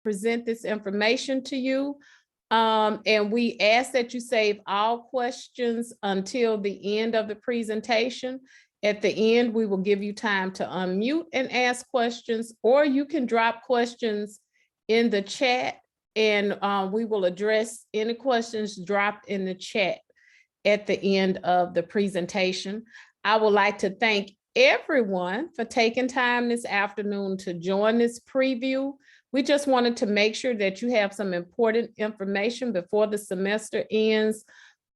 present this information to you. And we ask that you save all questions until the end of the presentation. At the end, we will give you time to unmute and ask questions, or you can drop questions in the chat, and we will address any questions dropped in the chat at the end of the presentation. I would like to thank everyone for taking time this afternoon to join this preview. We just wanted to make sure that you have some important information before the semester ends,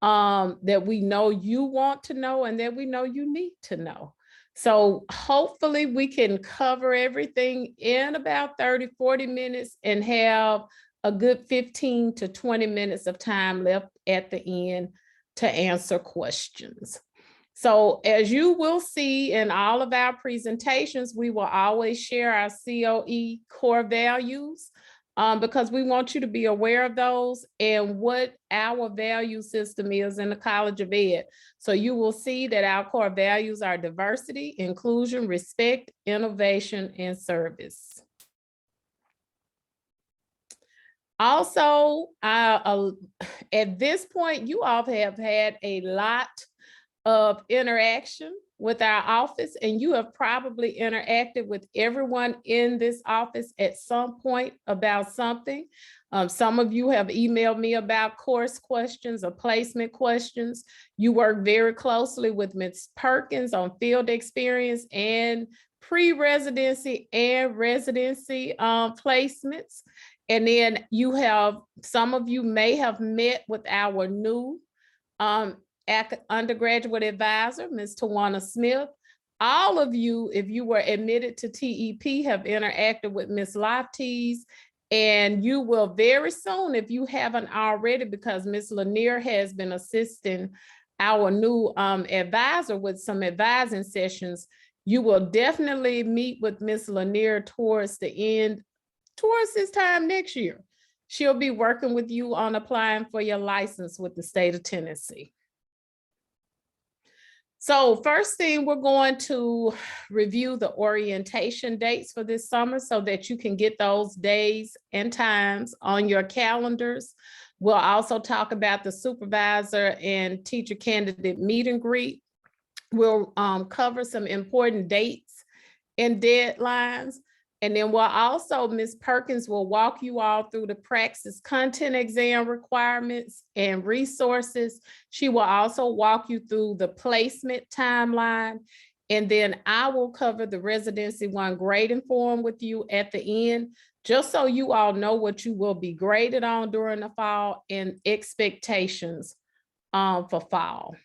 that we know you want to know and that we know you need to know. So hopefully we can cover everything in about 30, 40 minutes and have a good 15 to 20 minutes of time left at the end to answer questions. So as you will see in all of our presentations, we will always share our COE core values, because we want you to be aware of those and what our value system is in the College of Ed. So you will see that our core values are diversity, inclusion, respect, innovation, and service. Also, at this point, you all have had a lot of interaction with our office, and you have probably interacted with everyone in this office at some point about something. Some of you have emailed me about course questions or placement questions. You work very closely with Ms. Perkins on field experience and pre-residency and residency placements. And then some of you may have met with our new undergraduate advisor, Ms. Tawana Smith. All of you, if you were admitted to TEP, have interacted with Ms. Lofties, and you will very soon, if you haven't already, because Ms. Lanier has been assisting our new advisor with some advising sessions, you will definitely meet with Ms. Lanier towards this time next year. She'll be working with you on applying for your license with the state of Tennessee. So first thing, we're going to review the orientation dates for this summer so that you can get those days and times on your calendars. We'll also talk about the supervisor and teacher candidate meet and greet. We'll cover some important dates and deadlines. And then Ms. Perkins will walk you all through the Praxis content exam requirements and resources. She will also walk you through the placement timeline. And then I will cover the Residency 1 grading form with you at the end, just so you all know what you will be graded on during the fall and expectations for fall.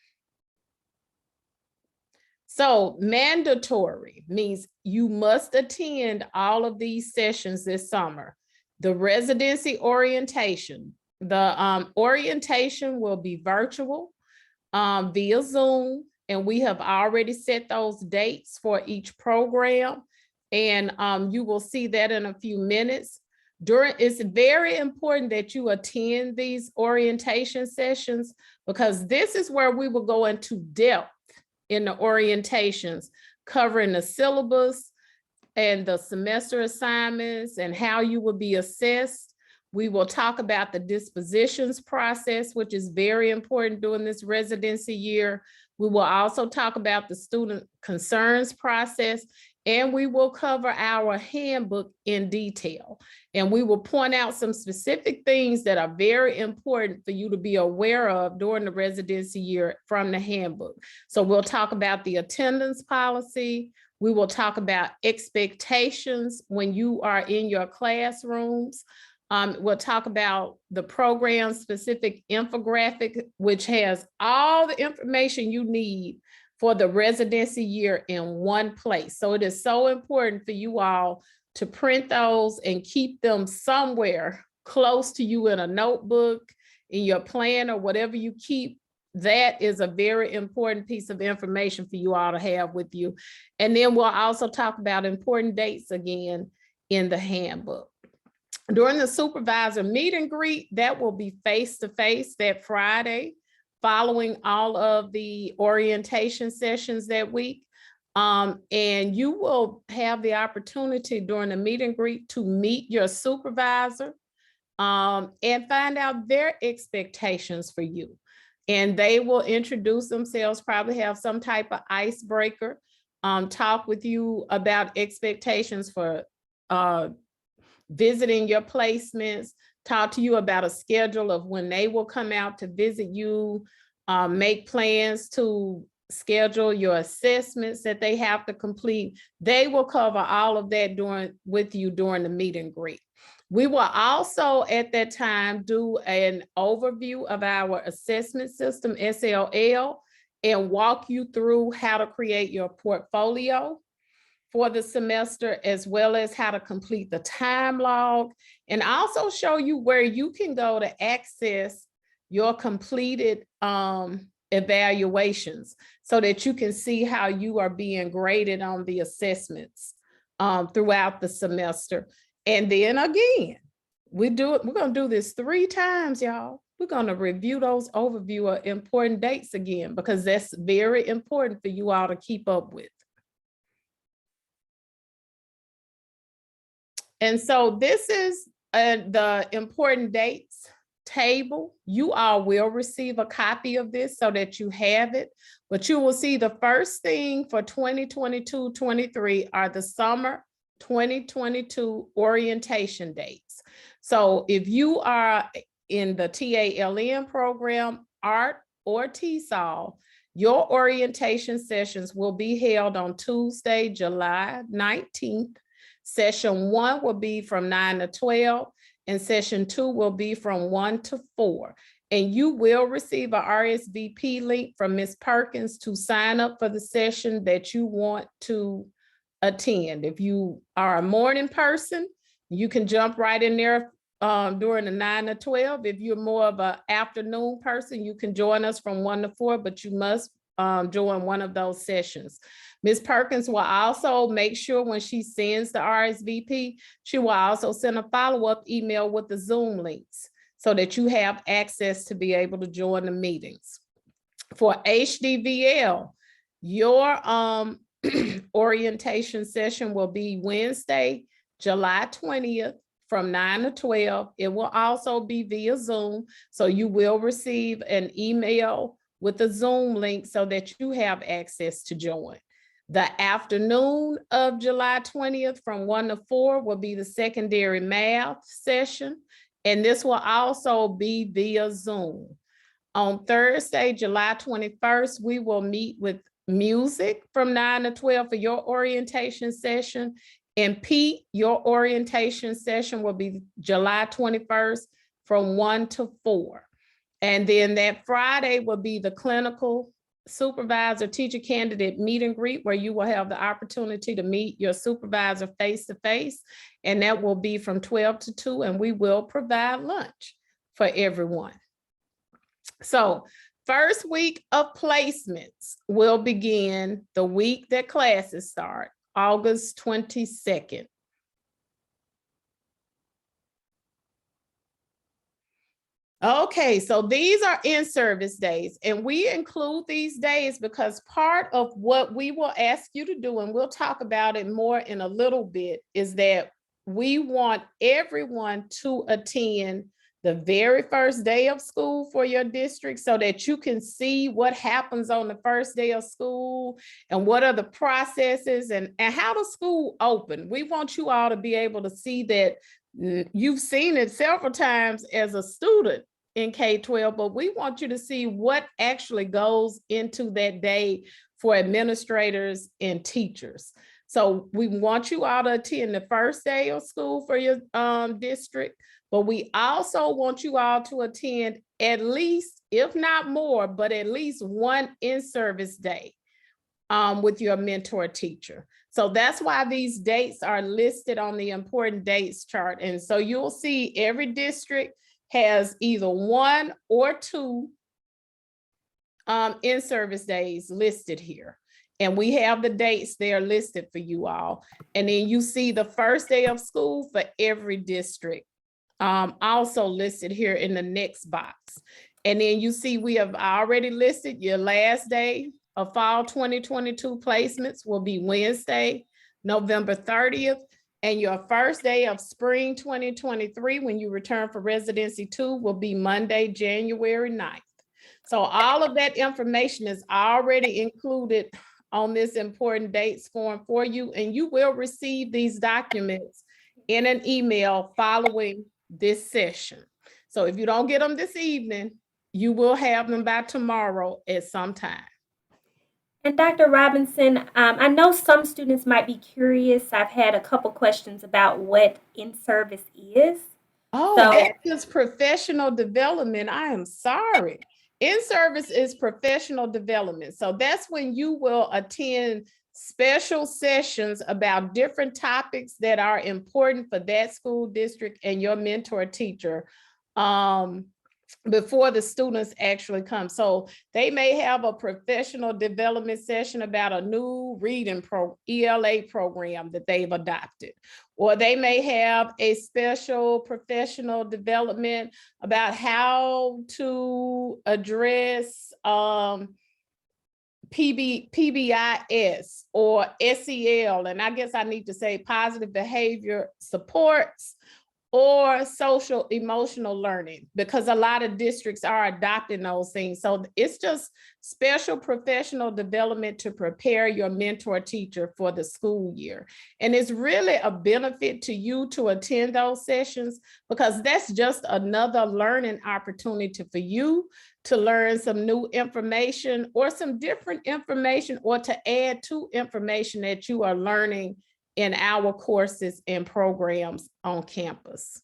So mandatory means you must attend all of these sessions this summer. The residency orientation, the orientation will be virtual via Zoom, and we have already set those dates for each program, and you will see that in a few minutes. It's very important that you attend these orientation sessions, because this is where we will go into depth in the orientations, covering the syllabus and the semester assignments and how you will be assessed. We will talk about the dispositions process, which is very important during this residency year. We will also talk about the student concerns process, and we will cover our handbook in detail. And we will point out some specific things that are very important for you to be aware of during the residency year from the handbook. So we'll talk about the attendance policy. We will talk about expectations when you are in your classrooms. We'll talk about the program-specific infographic, which has all the information you need for the residency year in one place. So it is so important for you all to print those and keep them somewhere close to you in a notebook, in your plan, or whatever you keep. That is a very important piece of information for you all to have with you. And then we'll also talk about important dates again in the handbook. During the supervisor meet and greet, that will be face-to-face that Friday, following all of the orientation sessions that week. And you will have the opportunity during the meet and greet to meet your supervisor and find out their expectations for you. And they will introduce themselves, probably have some type of icebreaker, talk with you about expectations for visiting your placements, talk to you about a schedule of when they will come out to visit you, make plans to schedule your assessments that they have to complete. They will cover all of that with you during the meet and greet. We will also at that time do an overview of our assessment system, SLL, and walk you through how to create your portfolio for the semester, as well as how to complete the time log, and also show you where you can go to access your completed evaluations so that you can see how you are being graded on the assessments throughout the semester. And then again, we're going to do this 3 times, y'all. We're going to review those overview of important dates again, because that's very important for you all to keep up with. And so this is the important dates table. You all will receive a copy of this so that you have it, but you will see the first thing for 2022-23 are the summer 2022 orientation dates. So if you are in the TALN program, ART, or TESOL, your orientation sessions will be held on Tuesday, July 19th. Session 1 will be from 9 to 12, and session 2 will be from 1 to 4. And you will receive a RSVP link from Ms. Perkins to sign up for the session that you want to attend. If you are a morning person, you can jump right in there during the 9 to 12. If you're more of an afternoon person, you can join us from 1 to 4, but you must join one of those sessions. Ms. Perkins will also make sure when she sends the RSVP, she will also send a follow-up email with the Zoom links so that you have access to be able to join the meetings. For HDVL, your orientation session will be Wednesday, July 20th from 9 to 12. It will also be via Zoom, so you will receive an email with the Zoom link so that you have access to join. The afternoon of July 20th from 1 to 4 will be the secondary math session, and this will also be via Zoom. On Thursday, July 21st, we will meet with music from 9 to 12 for your orientation session. And Pete, your orientation session will be July 21st from 1 to 4. And then that Friday will be the clinical supervisor teacher candidate meet and greet, where you will have the opportunity to meet your supervisor face to face. And that will be from 12 to 2, and we will provide lunch for everyone. So first week of placements will begin the week that classes start, August 22nd. Okay, so these are in-service days, and we include these days because part of what we will ask you to do, and we'll talk about it more in a little bit, is that we want everyone to attend the very first day of school for your district so that you can see what happens on the first day of school and what are the processes and how the school open. We want you all to be able to see that. You've seen it several times as a student in K-12, but we want you to see what actually goes into that day for administrators and teachers. So we want you all to attend the first day of school for your district, but we also want you all to attend at least, if not more, but at least one in-service day with your mentor teacher. So that's why these dates are listed on the important dates chart. And so you'll see every district has either 1 or 2 in-service days listed here. And we have the dates there listed for you all. And then you see the first day of school for every district also listed here in the next box. And then you see we have already listed your last day of fall 2022 placements will be Wednesday, November 30th. And your first day of spring 2023, when you return for residency 2, will be Monday, January 9th. So all of that information is already included on this important dates form for you, and you will receive these documents in an email following this session. So if you don't get them this evening, you will have them by tomorrow at some time. And Dr. Robinson, I know some students might be curious. I've had a couple questions about what InService is. Oh, that is professional development. I am sorry. InService is professional development. So that's when you will attend special sessions about different topics that are important for that school district and your mentor teacher before the students actually come. So they may have a professional development session about a new reading ELA program that they've adopted, or they may have a special professional development about how to address PBIS or SEL, and I guess I need to say positive behavior supports, or social emotional learning, because a lot of districts are adopting those things. So it's just special professional development to prepare your mentor teacher for the school year. And it's really a benefit to you to attend those sessions, because that's just another learning opportunity for you to learn some new information or some different information, or to add to information that you are learning in our courses and programs on campus.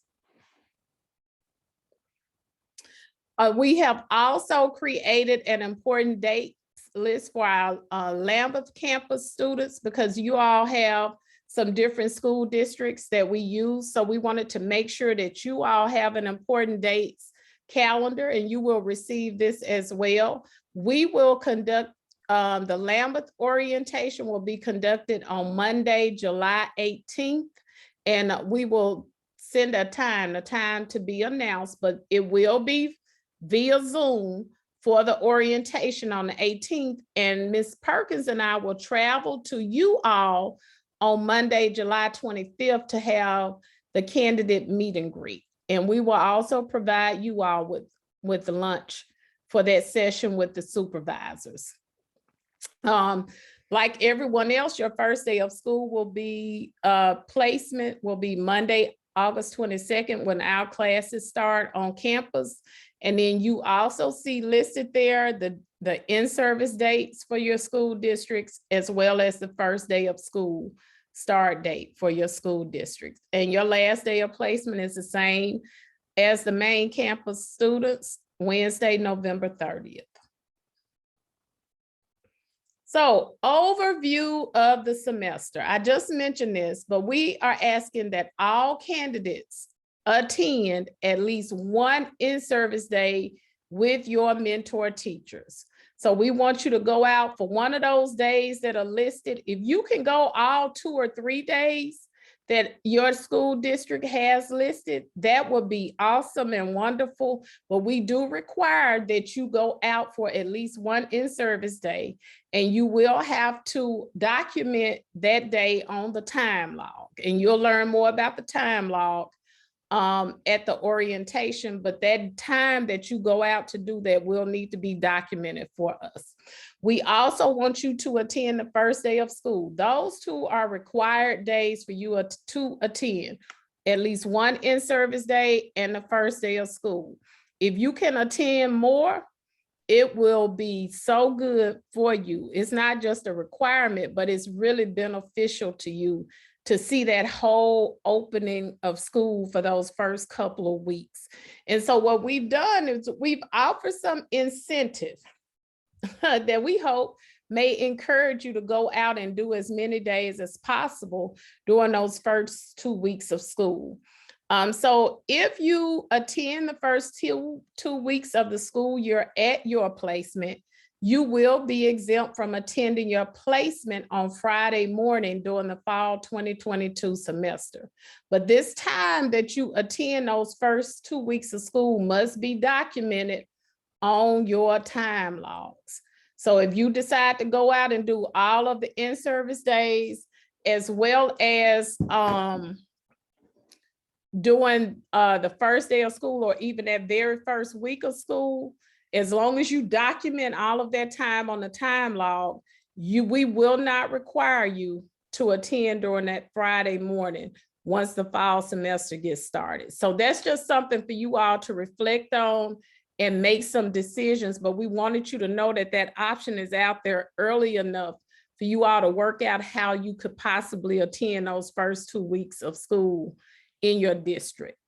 We have also created an important date list for our Lambeth campus students, because you all have some different school districts that we use. So we wanted to make sure that you all have an important dates calendar, and you will receive this as well. We will conduct the Lambeth orientation will be conducted on Monday, July 18th, and we will send a time to be announced, but it will be via Zoom for the orientation on the 18th. And Ms. Perkins and I will travel to you all on Monday, July 25th to have the candidate meet and greet. And we will also provide you all with lunch for that session with the supervisors. Like everyone else, your first day of school will be placement will be Monday, August 22nd, when our classes start on campus. And then you also see listed there the in-service dates for your school districts, as well as the first day of school start date for your school districts. And your last day of placement is the same as the main campus students, Wednesday, November 30th. So, overview of the semester. I just mentioned this, but we are asking that all candidates attend at least one in-service day with your mentor teachers. So we want you to go out for one of those days that are listed. If you can go all 2 or 3 days that your school district has listed, that would be awesome and wonderful. But we do require that you go out for at least one in-service day, and you will have to document that day on the time log. And you'll learn more about the time log at the orientation, but that time that you go out to do that will need to be documented for us. We also want you to attend the first day of school. Those 2 are required days for you to attend, at least one in-service day and the first day of school. If you can attend more, it will be so good for you. It's not just a requirement, but it's really beneficial to you to see that whole opening of school for those first couple of weeks. And so what we've done is we've offered some incentive that we hope may encourage you to go out and do as many days as possible during those first 2 weeks of school. So if you attend the first two weeks of the school year at your placement, you will be exempt from attending your placement on Friday morning during the fall 2022 semester. But this time that you attend those first 2 weeks of school must be documented on your time logs. So if you decide to go out and do all of the in-service days, as well as doing the first day of school, or even that very first week of school, as long as you document all of that time on the time log, we will not require you to attend during that Friday morning once the fall semester gets started. So that's just something for you all to reflect on and make some decisions, but we wanted you to know that that option is out there early enough for you all to work out how you could possibly attend those first 2 weeks of school in your district.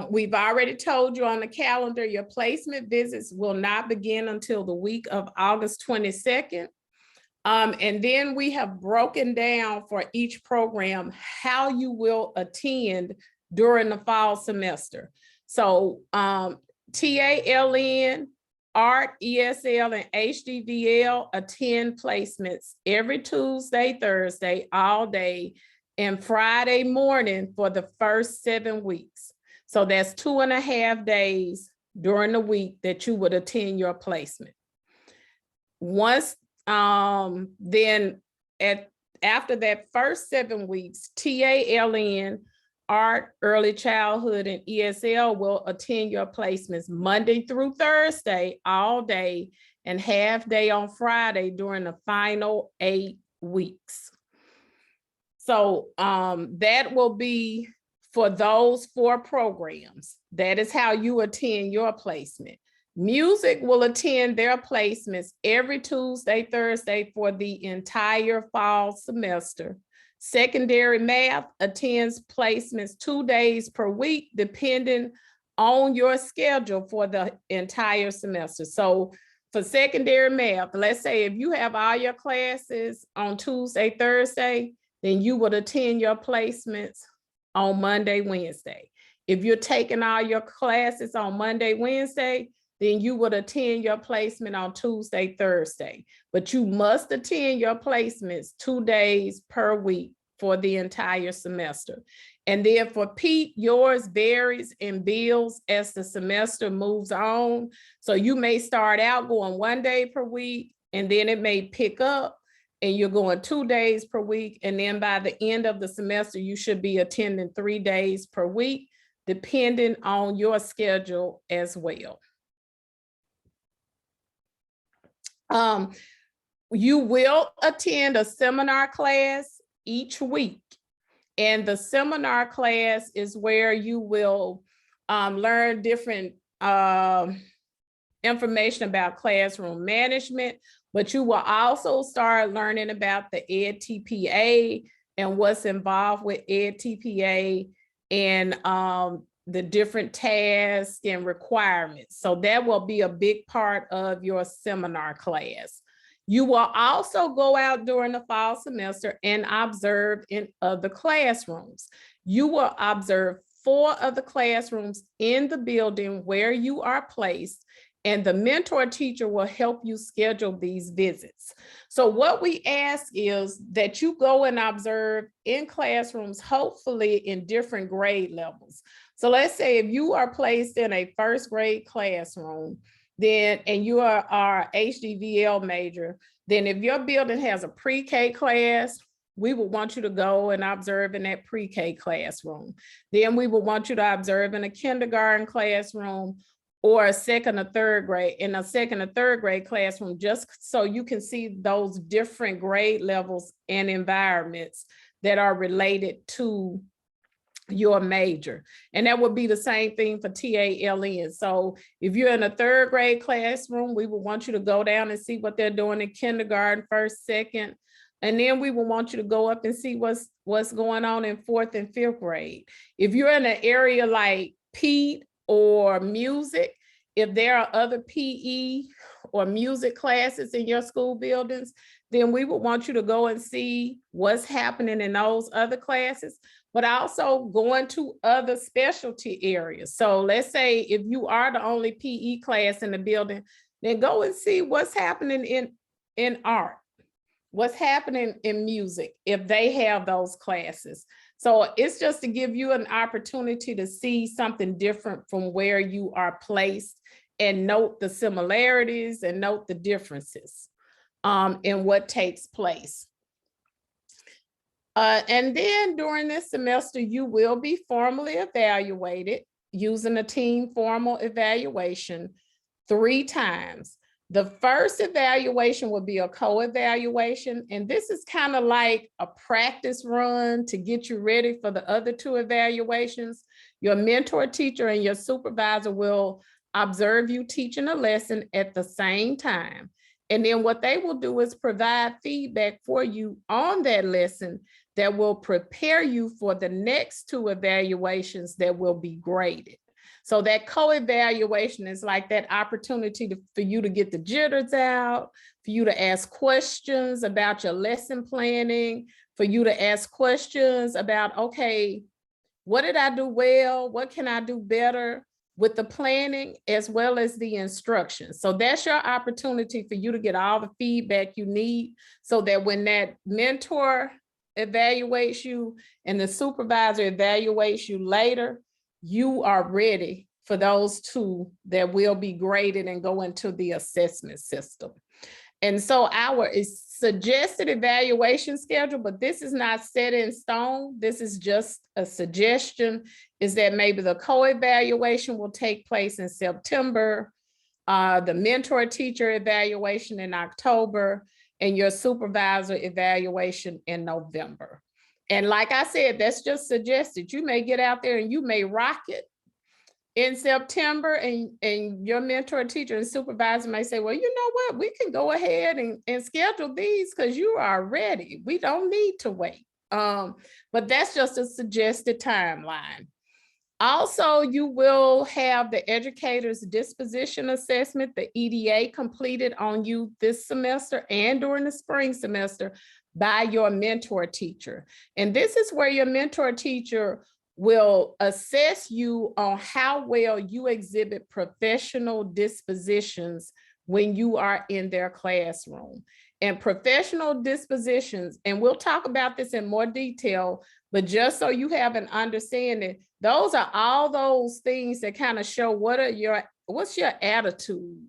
We've already told you on the calendar, your placement visits will not begin until the week of August 22nd. And then we have broken down for each program how you will attend during the fall semester. So TALN, Art, ESL, and HDVL attend placements every Tuesday, Thursday, all day, and Friday morning for the first 7 weeks. So that's 2.5 days during the week that you would attend your placement. Once then after that first 7 weeks, TALN, Art, Early Childhood, and ESL will attend your placements Monday through Thursday all day and half day on Friday during the final 8 weeks. So that will be for those 4 programs. That is how you attend your placement. Music will attend their placements every Tuesday, Thursday for the entire fall semester. Secondary math attends placements 2 days per week, depending on your schedule for the entire semester. So for secondary math, let's say if you have all your classes on Tuesday, Thursday, then you would attend your placements on Monday, Wednesday. If you're taking all your classes on Monday, Wednesday, then you would attend your placement on Tuesday, Thursday. But you must attend your placements 2 days per week for the entire semester. And then for Pete, yours varies and builds as the semester moves on. So you may start out going 1 day per week, and then it may pick up and you're going 2 days per week. And then by the end of the semester, you should be attending 3 days per week, depending on your schedule as well. You will attend a seminar class each week. And the seminar class is where you will learn different information about classroom management, but you will also start learning about the EdTPA and what's involved with EdTPA and the different tasks and requirements. So that will be a big part of your seminar class. You will also go out during the fall semester and observe in other classrooms. You will observe 4 of the classrooms in the building where you are placed, and the mentor teacher will help you schedule these visits. So what we ask is that you go and observe in classrooms, hopefully in different grade levels. So let's say if you are placed in a first grade classroom, then, and you are HDVL major, then if your building has a pre-K class, we would want you to go and observe in that pre-K classroom. Then we would want you to observe in a kindergarten classroom or a second or third grade, in a second or third grade classroom, just so you can see those different grade levels and environments that are related to your major. And that would be the same thing for TALN. So if you're in a third grade classroom, we would want you to go down and see what they're doing in kindergarten, first, second. And then we will want you to go up and see what's going on in 4th and 5th grade. If you're in an area like Pete or music, if there are other PE or music classes in your school buildings, then we would want you to go and see what's happening in those other classes, but also going to other specialty areas. So let's say if you are the only PE class in the building, then go and see what's happening in art, what's happening in music, if they have those classes. So it's just to give you an opportunity to see something different from where you are placed and note the similarities and note the differences in what takes place. And then during this semester, you will be formally evaluated using a team formal evaluation 3 times. The first evaluation will be a co-evaluation, and this is kind of like a practice run to get you ready for the other 2 evaluations. Your mentor teacher and your supervisor will observe you teaching a lesson at the same time. And then what they will do is provide feedback for you on that lesson that will prepare you for the next 2 evaluations that will be graded. So that co-evaluation is like that opportunity for you to get the jitters out, for you to ask questions about your lesson planning, for you to ask questions about, okay, what did I do well? What can I do better with the planning as well as the instructions? So that's your opportunity for you to get all the feedback you need so that when that mentor evaluates you and the supervisor evaluates you later, you are ready for those 2 that will be graded and go into the assessment system. And so our suggested evaluation schedule, but this is not set in stone. This is just a suggestion, is that maybe the co-evaluation will take place in September, the mentor teacher evaluation in October, and your supervisor evaluation in November. And like I said, that's just suggested. You may get out there and you may rock it in September, and your mentor, teacher, and supervisor may say, well, you know what, we can go ahead and schedule these because you are ready. We don't need to wait. But that's just a suggested timeline. Also, you will have the educator's disposition assessment, the EDA, completed on you this semester and during the spring semester by your mentor teacher. And this is where your mentor teacher will assess you on how well you exhibit professional dispositions when you are in their classroom. And professional dispositions, and we'll talk about this in more detail, but just so you have an understanding, those are all those things that kind of show what's your attitude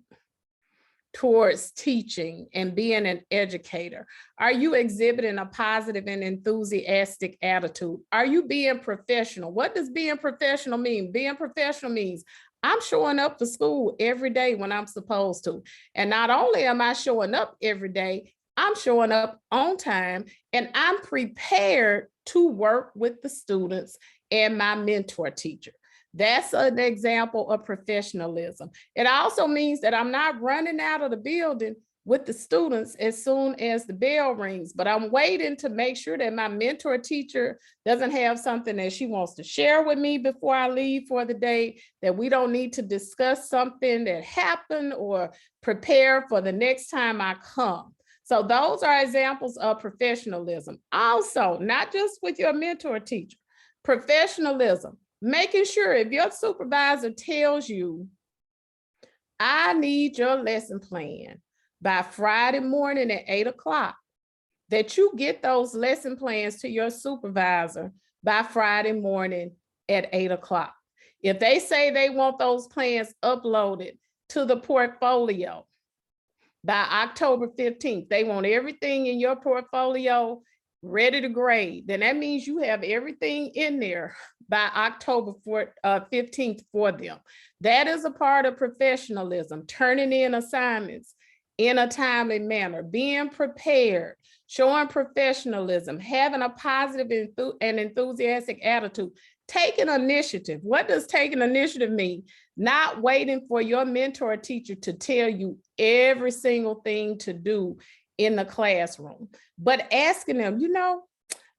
towards teaching and being an educator. Are you exhibiting a positive and enthusiastic attitude? Are you being professional? What does being professional mean? Being professional means I'm showing up for school every day when I'm supposed to. And not only am I showing up every day, I'm showing up on time and I'm prepared to work with the students and my mentor teacher. That's an example of professionalism. It also means that I'm not running out of the building with the students as soon as the bell rings, but I'm waiting to make sure that my mentor teacher doesn't have something that she wants to share with me before I leave for the day, that we don't need to discuss something that happened or prepare for the next time I come. So those are examples of professionalism. Also, not just with your mentor teacher, professionalism. Making sure if your supervisor tells you, I need your lesson plan by Friday morning at 8 o'clock, that you get those lesson plans to your supervisor by Friday morning at 8 o'clock. If they say they want those plans uploaded to the portfolio by October 15th, they want everything in your portfolio ready to grade, then that means you have everything in there by October 15th for them. That is a part of professionalism, turning in assignments in a timely manner, being prepared, showing professionalism, having a positive and enthusiastic attitude, taking initiative. What does taking initiative mean? Not waiting for your mentor teacher to tell you every single thing to do in the classroom, but asking them, you know,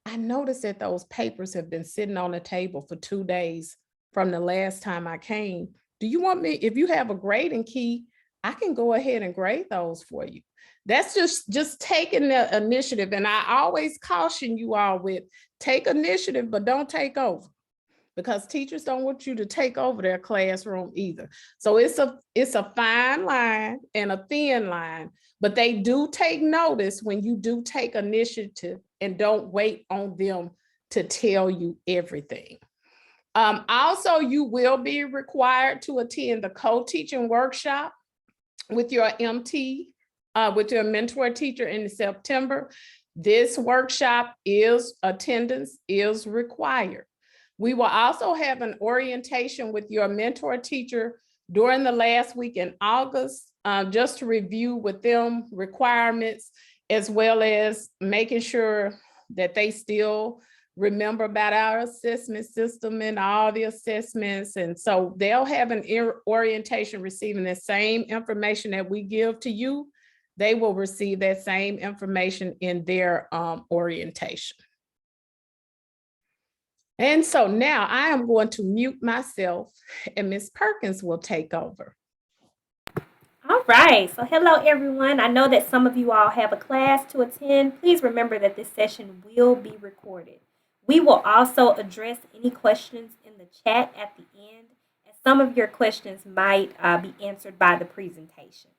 I noticed that those papers have been sitting on the table for 2 days from the last time I came. Do you want me, if you have a grading key, I can go ahead and grade those for you. That's just taking the initiative. And I always caution you all with, take initiative, but don't take over, because teachers don't want you to take over their classroom either. So it's a fine line and a thin line, but they do take notice when you do take initiative and don't wait on them to tell you everything. Also, you will be required to attend the co-teaching workshop with your MT, with your mentor teacher in September. This workshop attendance is required. We will also have an orientation with your mentor teacher during the last week in August, just to review with them requirements, as well as making sure that they still remember about our assessment system and all the assessments. And so they'll have an orientation receiving the same information that we give to you. They will receive that same information in their orientation. And so now I am going to mute myself and Ms. Perkins will take over. All right, so hello everyone. I know that some of you all have a class to attend. Please remember that this session will be recorded. We will also address any questions in the chat at the end, as some of your questions might be answered by the presentation.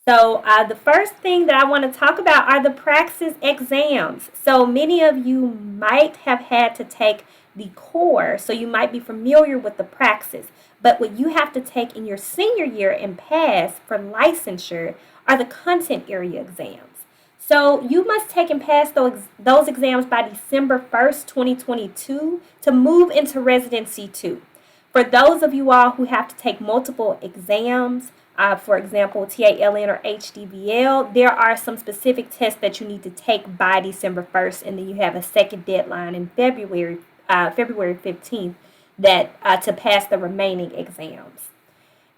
So the first thing that I want to talk about are the Praxis exams. So many of you might have had to take the core, so you might be familiar with the Praxis. But what you have to take in your senior year and pass for licensure are the content area exams. So you must take and pass those exams by December 1st, 2022 to move into Residency 2. For those of you all who have to take multiple exams, for example, TALN or HDVL, there are some specific tests that you need to take by December 1st, and then you have a second deadline in February 15th to pass the remaining exams.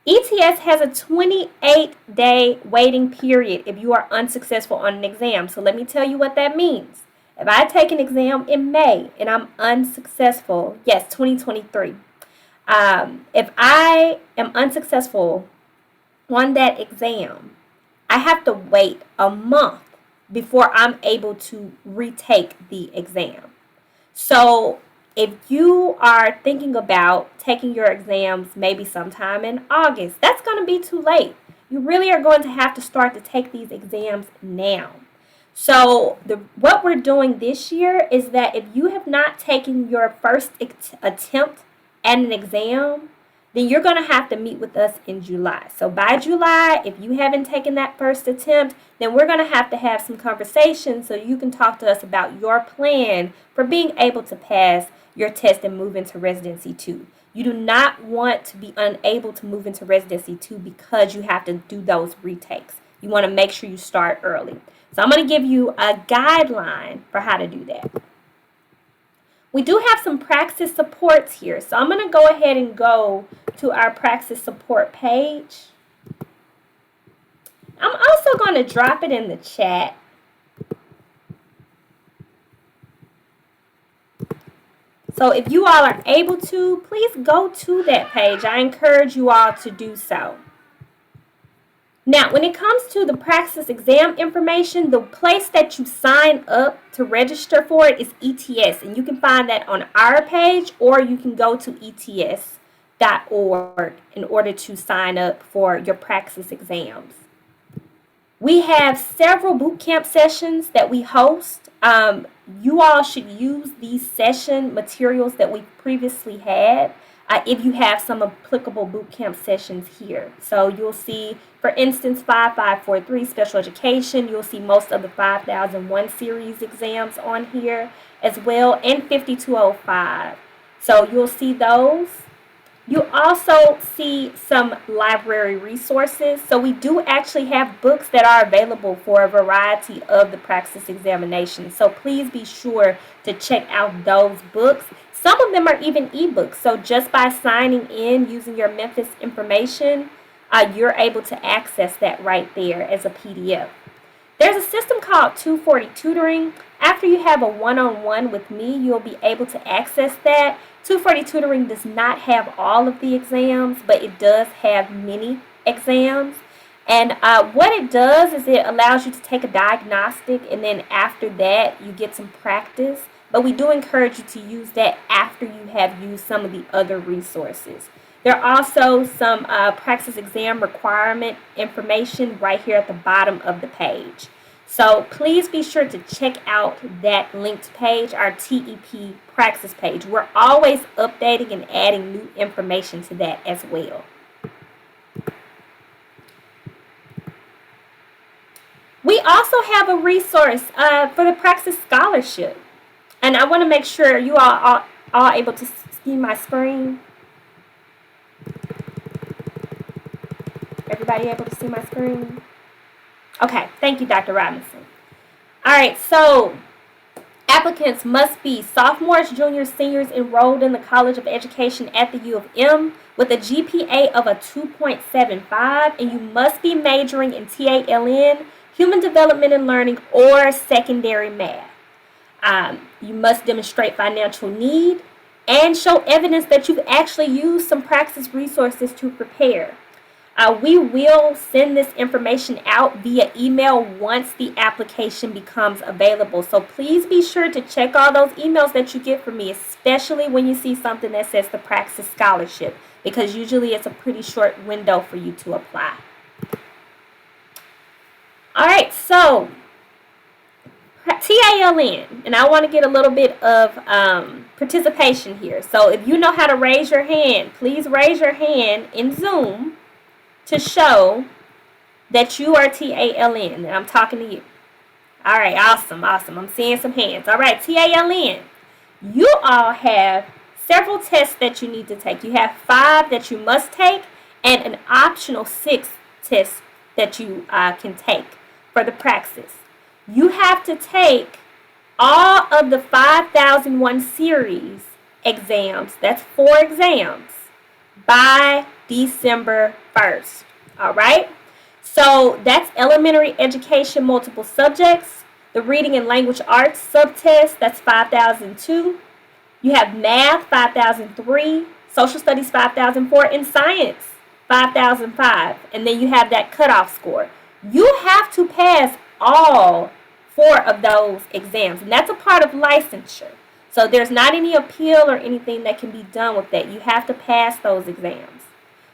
ETS has a 28-day waiting period if you are unsuccessful on an exam. So let me tell you what that means. If I take an exam in May and I'm unsuccessful, yes, 2023. If I am unsuccessful on that exam, I have to wait a month before I'm able to retake the exam. So if you are thinking about taking your exams maybe sometime in August, that's going to be too late. You really are going to have to start to take these exams now. So what we're doing this year is that if you have not taken your first attempt at an exam, then you're going to have to meet with us in July. So by July, if you haven't taken that first attempt, then we're going to have some conversations so you can talk to us about your plan for being able to pass your test and move into Residency 2. You do not want to be unable to move into Residency 2 because you have to do those retakes. You want to make sure you start early. So I'm going to give you a guideline for how to do that. We do have some Praxis supports here. So I'm going to go ahead and go to our Praxis support page. I'm also going to drop it in the chat. So if you all are able to, please go to that page. I encourage you all to do so. Now, when it comes to the Praxis exam information, the place that you sign up to register for it is ETS. And you can find that on our page, or you can go to ets.org in order to sign up for your Praxis exams. We have several bootcamp sessions that we host. You all should use these session materials that we previously had if you have some applicable bootcamp sessions here. So you'll see, for instance, 5543 special education. You'll see most of the 5001 series exams on here as well, and 5205. So you'll see those. You also see some library resources. So we do actually have books that are available for a variety of the Praxis examinations. So please be sure to check out those books. Some of them are even ebooks. So just by signing in using your Memphis information, you're able to access that right there as a PDF. There's a system called 240 Tutoring. After you have a one-on-one with me, you'll be able to access that. 240 Tutoring does not have all of the exams, but it does have many exams. And what it does is it allows you to take a diagnostic, and then after that, you get some practice. But we do encourage you to use that after you have used some of the other resources. There are also some Praxis exam requirement information right here at the bottom of the page. So please be sure to check out that linked page, our TEP Praxis page. We're always updating and adding new information to that as well. We also have a resource for the Praxis Scholarship. And I want to make sure you all are able to see my screen. Everybody able to see my screen? Okay, thank you, Dr. Robinson. All right, so applicants must be sophomores, juniors, seniors enrolled in the College of Education at the U of M with a GPA of a 2.75, and you must be majoring in TALN, Human Development and Learning, or secondary math. You must demonstrate financial need and show evidence that you've actually used some Praxis resources to prepare. We will send this information out via email once the application becomes available. So please be sure to check all those emails that you get from me, especially when you see something that says the Praxis Scholarship, because usually it's a pretty short window for you to apply. All right, so TALN, and I want to get a little bit of participation here. So if you know how to raise your hand, please raise your hand in Zoom to show that you are TALN, and I'm talking to you. All right, awesome. I'm seeing some hands. All right, TALN, you all have several tests that you need to take. You have 5 that you must take and an optional 6 test that you can take for the Praxis. You have to take all of the 5001 series exams, that's 4 exams, by December 1st. All right? So that's elementary education, multiple subjects, the reading and language arts subtest, that's 5002. You have math, 5003, social studies, 5004, and science, 5005. And then you have that cutoff score. You have to pass all 4 of those exams, and that's a part of licensure. So there's not any appeal or anything that can be done with that. You have to pass those exams.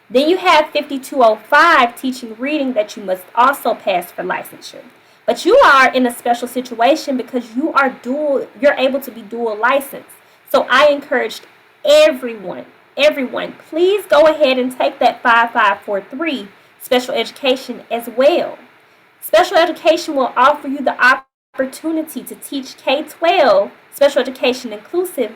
Then you have 5205 teaching reading that you must also pass for licensure. But you are in a special situation because you're able to be dual licensed. So I encouraged everyone, please go ahead and take that 5543 special education as well. Special education will offer you the opportunity to teach K-12 special education inclusion,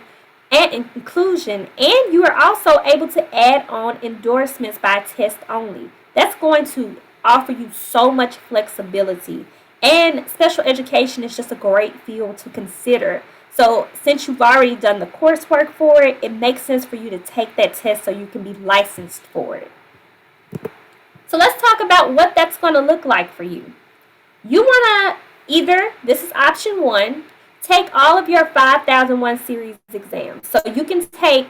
and you are also able to add on endorsements by test only. That's going to offer you so much flexibility, and special education is just a great field to consider. So since you've already done the coursework for it, it makes sense for you to take that test so you can be licensed for it. So let's talk about what that's going to look like for you. You want to either, this is option 1, take all of your 5001 series exams. So you can take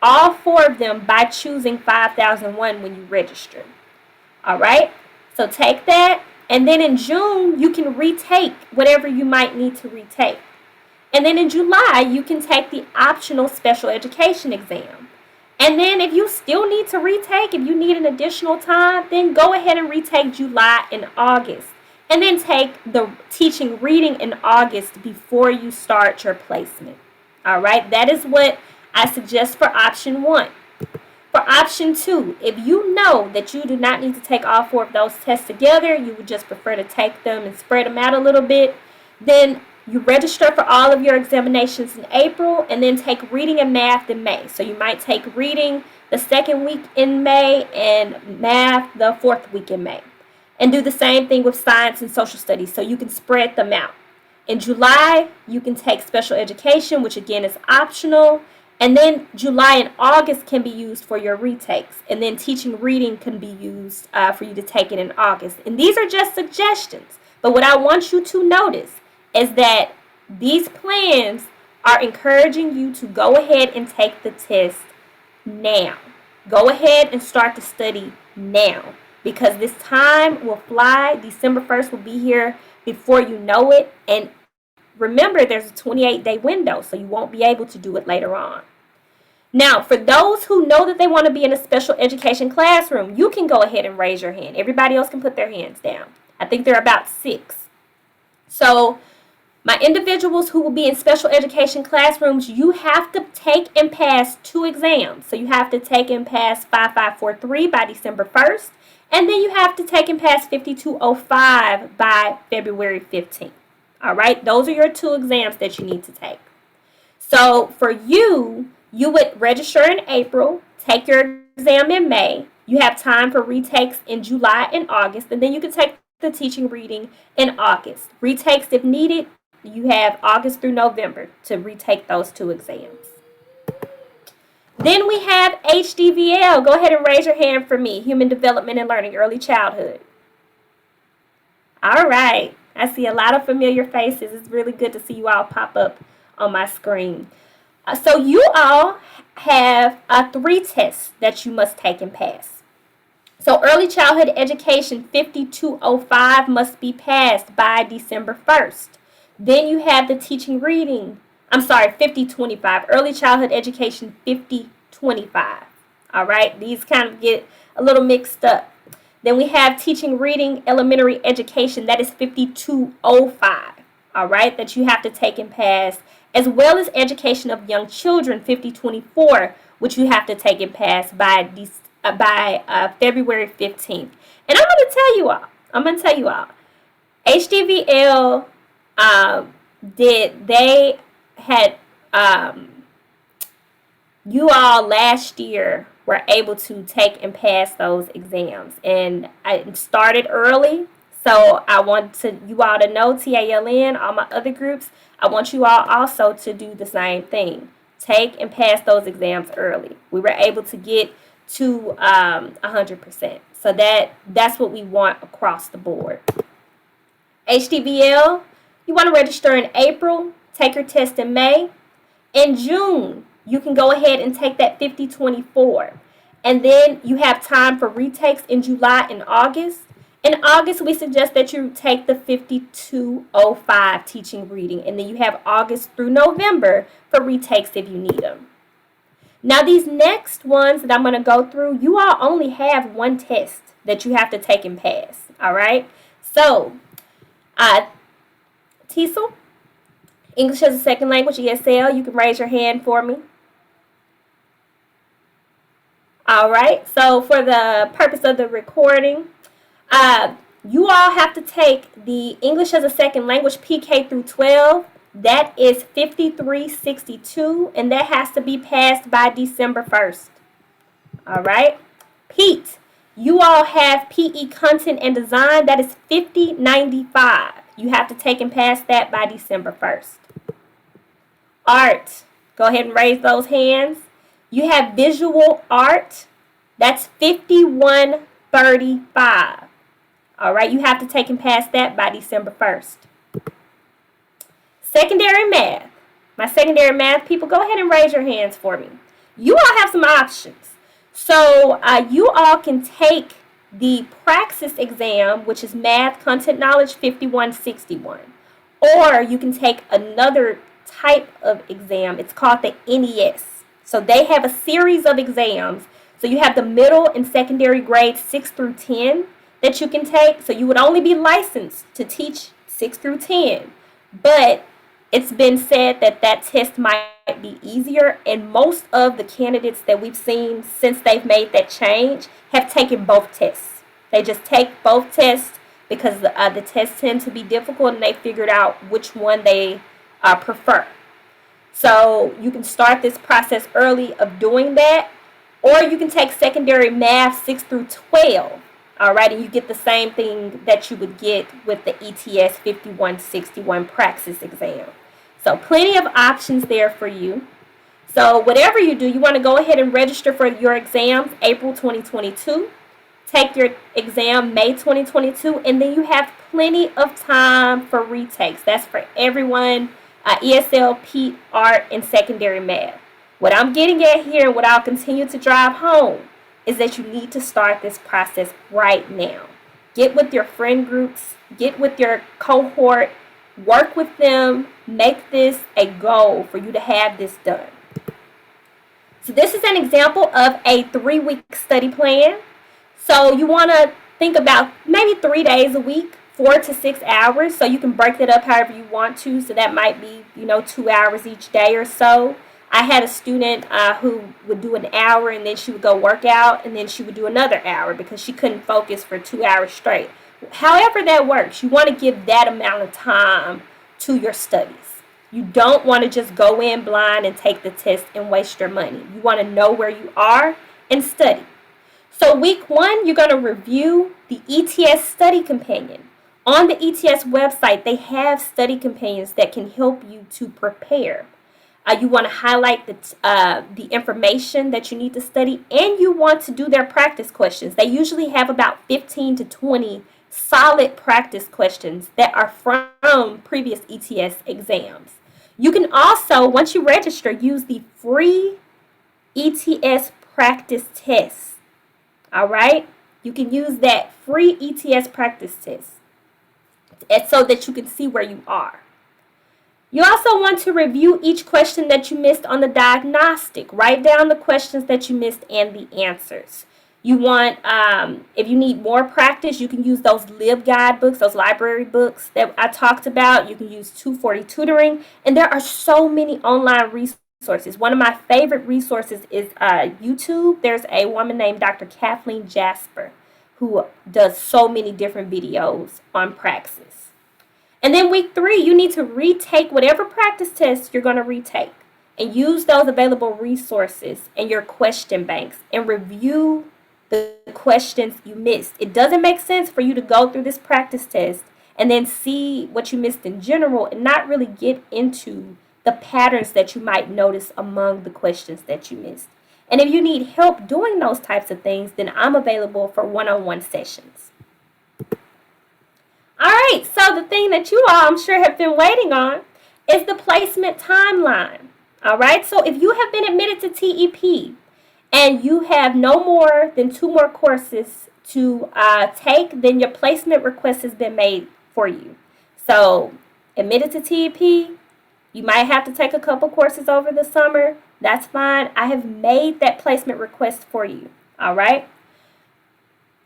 all 4 of them by choosing 5001 when you register. All right? So take that, and then in June, you can retake whatever you might need to retake. And then in July, you can take the optional special education exam. And then if you still need to retake, if you need an additional time, then go ahead and retake July and August. And then take the teaching reading in August before you start your placement. All right, that is what I suggest for option 1. For option 2, if you know that you do not need to take all 4 of those tests together, you would just prefer to take them and spread them out a little bit, then you register for all of your examinations in April and then take reading and math in May. So you might take reading the 2nd week in May and math the 4th week in May. And do the same thing with science and social studies, so you can spread them out. In July, you can take special education, which again is optional. And then July and August can be used for your retakes. And then teaching reading can be used for you to take it in August. And these are just suggestions. But what I want you to notice is that these plans are encouraging you to go ahead and take the test now. Go ahead and start to study now, because this time will fly. December 1st will be here before you know it. And remember, there's a 28-day window, so you won't be able to do it later on. Now, for those who know that they want to be in a special education classroom, you can go ahead and raise your hand. Everybody else can put their hands down. I think there are about 6. So my individuals who will be in special education classrooms, you have to take and pass 2 exams. So you have to take and pass 5543 by December 1st, and then you have to take and pass 5205 by February 15th. All right, those are your 2 exams that you need to take. So for you would register in April, take your exam in May. You have time for retakes in July and August, and then you can take the teaching reading in August. Retakes if needed. You have August through November to retake those 2 exams. Then we have HDVL. Go ahead and raise your hand for me. Human Development and Learning, Early Childhood. All right. I see a lot of familiar faces. It's really good to see you all pop up on my screen. So you all have 3 tests that you must take and pass. So early childhood education 5205 must be passed by December 1st. Then you have the teaching reading, 5025, early childhood education 5025. All right, these kind of get a little mixed up. Then we have teaching reading elementary education, that is 5205. All right, that you have to take and pass, as well as education of young children 5024, which you have to take and pass by February 15th. And I'm going to tell you all, HDVL you all last year were able to take and pass those exams, and I started early. So I want you all to know, TALN, all my other groups, I want you all also to do the same thing. Take and pass those exams early. We were able to get to 100%. So that's what we want across the board. HDVL, you want to register in April, take your test in May. In June, you can go ahead and take that 5024. And then you have time for retakes in July and August. In August, we suggest that you take the 5205 teaching reading. And then you have August through November for retakes if you need them. Now, these next ones that I'm going to go through, you all only have 1 test that you have to take and pass. All right? So, TESOL, English as a Second Language, ESL, you can raise your hand for me. All right, so for the purpose of the recording, you all have to take the English as a Second Language PK through 12. That is 5362, and that has to be passed by December 1st. All right, Pete, you all have PE Content and Design. That is 5095. You have to take and pass that by December 1st. Art, go ahead and raise those hands. You have Visual Art. That's 5135. All right, you have to take and pass that by December 1st. Secondary Math. My secondary math people, go ahead and raise your hands for me. You all have some options. So you all can take the Praxis exam, which is Math Content Knowledge 5161. Or you can take another type of exam. It's called the NES. So they have a series of exams. So you have the middle and secondary grades 6 through 10 that you can take. So you would only be licensed to teach 6 through 10. But it's been said that test might be easier, and most of the candidates that we've seen since they've made that change have taken both tests. They just take both tests because the tests tend to be difficult, and they figured out which one they prefer. So you can start this process early of doing that, or you can take secondary math 6 through 12. All right, and you get the same thing that you would get with the ETS 5161 Praxis exam. So plenty of options there for you. So whatever you do, you want to go ahead and register for your exams April 2022. Take your exam May 2022, and then you have plenty of time for retakes. That's for everyone, ESL, P, Art, and secondary math. What I'm getting at here, and what I'll continue to drive home, is that you need to start this process right now. Get with your friend groups, get with your cohort, work with them, make this a goal for you to have this done. So this is an example of a 3-week study plan. So you want to think about maybe 3 days a week 4 to 6 hours. So you can break that up however you want to. So that might be, 2 hours each day or so. I had a student who would do an hour and then she would go work out and then she would do another hour because she couldn't focus for 2 hours straight. However that works, you want to give that amount of time to your studies. You don't want to just go in blind and take the test and waste your money. You want to know where you are and study. So week 1, you're going to review the ETS study companion. On the ETS website, they have study companions that can help you to prepare. You want to highlight the information that you need to study, and you want to do their practice questions. They usually have about 15 to 20 solid practice questions that are from previous ETS exams. You can also, once you register, use the free ETS practice test. All right? You can use that free ETS practice test so that you can see where you are. You also want to review each question that you missed on the diagnostic. Write down the questions that you missed and the answers. You want, if you need more practice, you can use those LibGuide books, those library books that I talked about. You can use 240 Tutoring, and there are so many online resources. One of my favorite resources is YouTube. There's a woman named Dr. Kathleen Jasper who does so many different videos on Praxis. And then week 3, you need to retake whatever practice test you're going to retake and use those available resources and your question banks and review the questions you missed. It doesn't make sense for you to go through this practice test and then see what you missed in general and not really get into the patterns that you might notice among the questions that you missed. And if you need help doing those types of things, then I'm available for one-on-one sessions. All right, so the thing that you all, I'm sure, have been waiting on is the placement timeline. All right, so if you have been admitted to TEP and you have no more than 2 more courses to take, then your placement request has been made for you. So admitted to TEP, you might have to take a couple courses over the summer. That's fine. I have made that placement request for you. All right.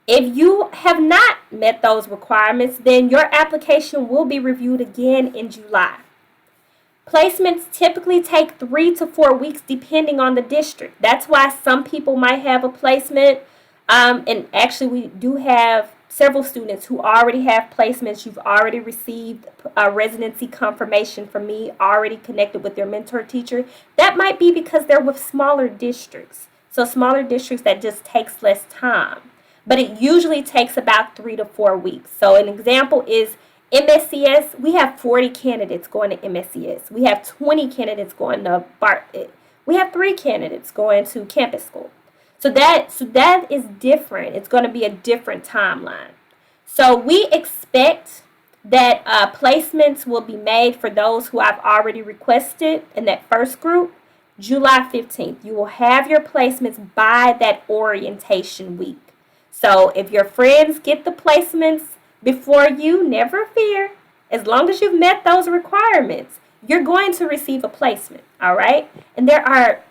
If you have not met those requirements, then your application will be reviewed again in July. Placements typically take 3 to 4 weeks depending on the district. That's why some people might have a placement. And actually, we do have several students who already have placements. You've already received a residency confirmation from me, already connected with their mentor teacher. That might be because they're with smaller districts. So smaller districts, that just takes less time. But it usually takes about 3 to 4 weeks. So an example is MSCS. We have 40 candidates going to MSCS. We have 20 candidates going to Bartlett. We have 3 candidates going to campus school. So that is different. It's going to be a different timeline. So we expect that placements will be made for those who I've already requested in that first group, July 15th. You will have your placements by that orientation week. So if your friends get the placements before you, never fear. As long as you've met those requirements, you're going to receive a placement, all right? And there are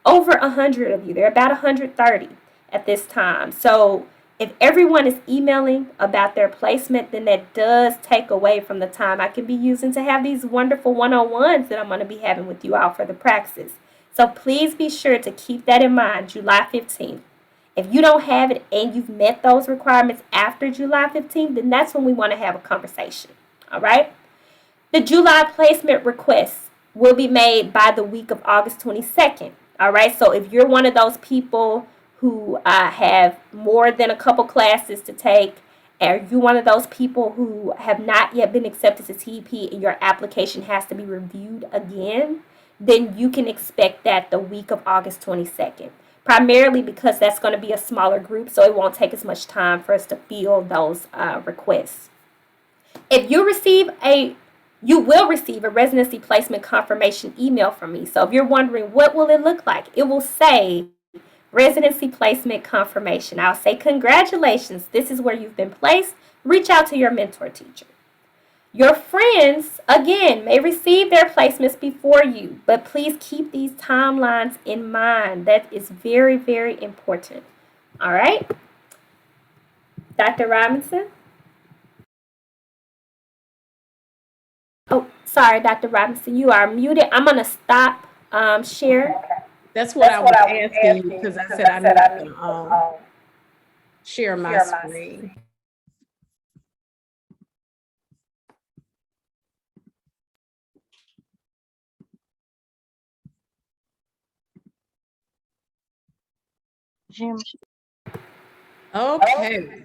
over 100 of you. There are about 130 at this time. So if everyone is emailing about their placement, then that does take away from the time I can be using to have these wonderful one-on-ones that I'm going to be having with you all for the Praxis. So please be sure to keep that in mind, July 15th. If you don't have it and you've met those requirements after July 15th, then that's when we want to have a conversation, all right? The July placement requests will be made by the week of August 22nd, all right? So if you're one of those people who have more than a couple classes to take, or you're one of those people who have not yet been accepted to TEP and your application has to be reviewed again, then you can expect that the week of August 22nd. Primarily because that's going to be a smaller group, so it won't take as much time for us to fill those requests. If you will receive a residency placement confirmation email from me. So if you're wondering what will it look like, it will say residency placement confirmation. I'll say congratulations, this is where you've been placed. Reach out to your mentor teacher. Your friends, again, may receive their placements before you, but please keep these timelines in mind. That is very, very important. All right? Dr. Robinson? Oh, sorry, Dr. Robinson, you are muted. I'm going to stop share. That's what I was asking you because I said I need to share my screen. Okay.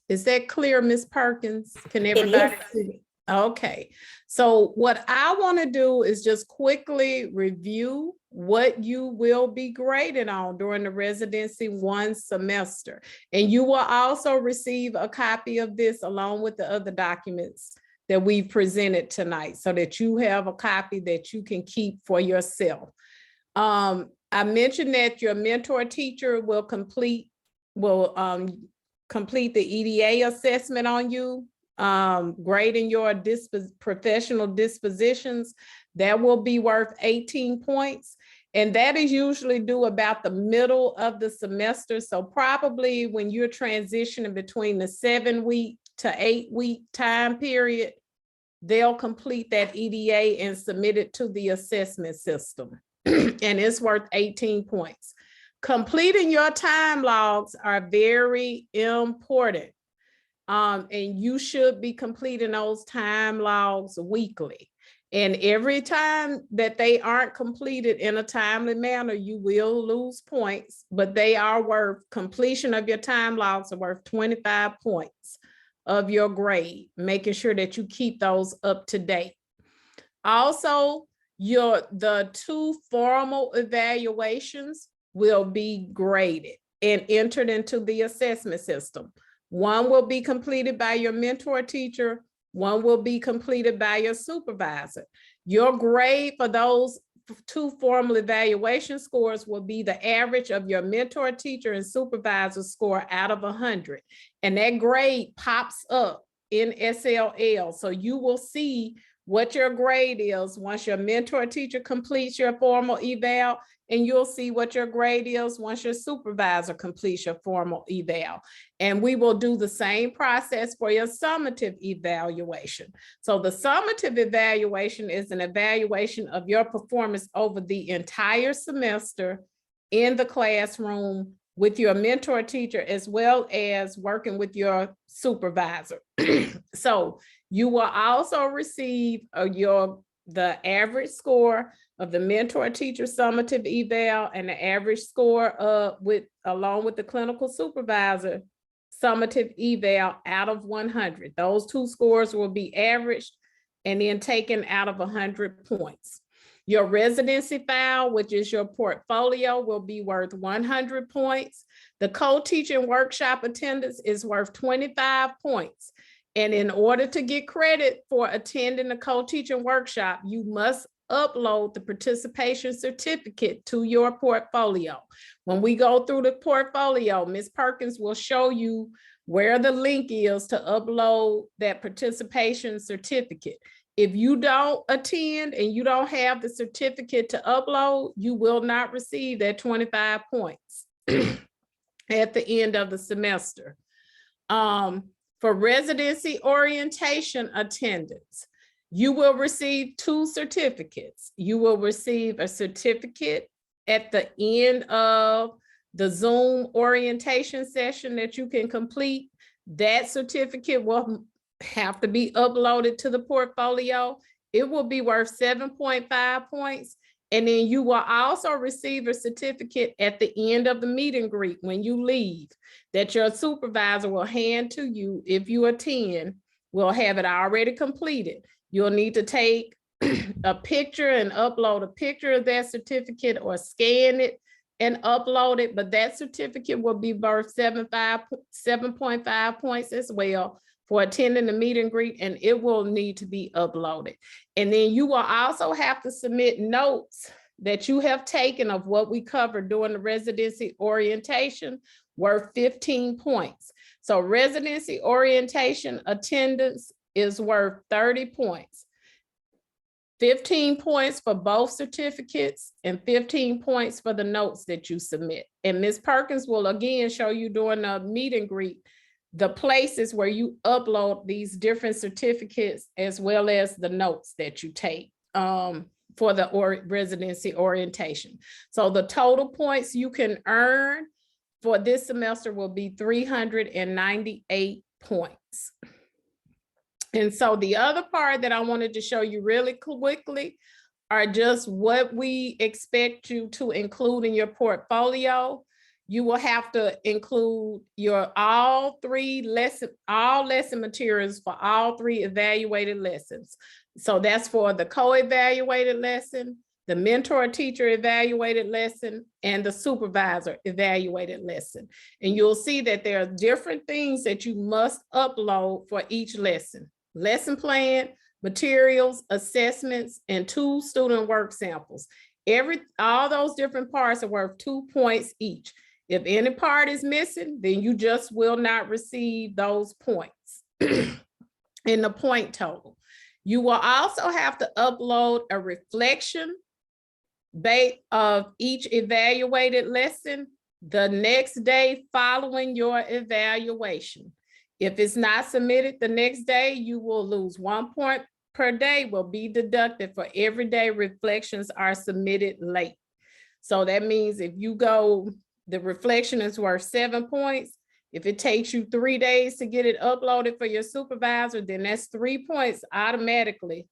Is that clear, Ms. Perkins? Can everybody see? Okay. So what I want to do is just quickly review what you will be graded on during the residency 1 semester. And you will also receive a copy of this along with the other documents that we presented tonight so that you have a copy that you can keep for yourself. I mentioned that your mentor teacher will complete the EDA assessment on you, grading your professional dispositions. That will be worth 18 points. And that is usually due about the middle of the semester. So probably when you're transitioning between the 7-week to 8-week time period, they'll complete that EDA and submit it to the assessment system. And it's worth 18 points. Completing your time logs are very important. And you should be completing those time logs weekly. And every time that they aren't completed in a timely manner, you will lose points, but they are worth, completion of your time logs are worth 25 points of your grade, making sure that you keep those up to date. Also, the 2 formal evaluations will be graded and entered into the assessment system. One will be completed by your mentor teacher. One will be completed by your supervisor. Your grade for those 2 formal evaluation scores will be the average of your mentor teacher and supervisor score out of 100. And that grade pops up in SLL. So you will see what your grade is once your mentor teacher completes your formal eval, and you'll see what your grade is once your supervisor completes your formal eval. And we will do the same process for your summative evaluation. So the summative evaluation is an evaluation of your performance over the entire semester in the classroom with your mentor teacher, as well as working with your supervisor. So you will also receive the average score of the mentor teacher summative eval and the average score along with the clinical supervisor summative eval out of 100. Those 2 scores will be averaged and then taken out of 100 points. Your residency file, which is your portfolio, will be worth 100 points. The co-teaching workshop attendance is worth 25 points. And in order to get credit for attending the co-teaching workshop, you must upload the participation certificate to your portfolio. When we go through the portfolio, Ms. Perkins will show you where the link is to upload that participation certificate. If you don't attend and you don't have the certificate to upload, you will not receive that 25 points at the end of the semester. For residency orientation attendance, you will receive 2 certificates. You will receive a certificate at the end of the Zoom orientation session that you can complete. That certificate will have to be uploaded to the portfolio. It will be worth 7.5 points. And then you will also receive a certificate at the end of the meet and greet when you leave that your supervisor will hand to you. If you attend, will have it already completed. You'll need to take a picture and upload a picture of that certificate or scan it and upload it. But that certificate will be worth 7.5 points as well for attending the meet and greet, and it will need to be uploaded. And then you will also have to submit notes that you have taken of what we covered during the residency orientation, worth 15 points. So residency orientation attendance is worth 30 points. 15 points for both certificates and 15 points for the notes that you submit. And Ms. Perkins will again show you during the meet and greet the places where you upload these different certificates as well as the notes that you take for the residency orientation. So the total points you can earn for this semester will be 398 points. And so the other part that I wanted to show you really quickly are just what we expect you to include in your portfolio. You will have to include your all lesson materials for all 3 evaluated lessons. So that's for the co-evaluated lesson, the mentor teacher evaluated lesson, and the supervisor evaluated lesson. And you'll see that there are different things that you must upload for each lesson: lesson plan, materials, assessments, and 2 student work samples. All those different parts are worth 2 points each. If any part is missing, then you just will not receive those points in the point total. You will also have to upload a reflection of each evaluated lesson the next day following your evaluation. If it's not submitted the next day, you will lose 1 point per day will be deducted for every day reflections are submitted late. So that means if you go, the reflection is worth 7 points. If it takes you 3 days to get it uploaded for your supervisor, then that's 3 points automatically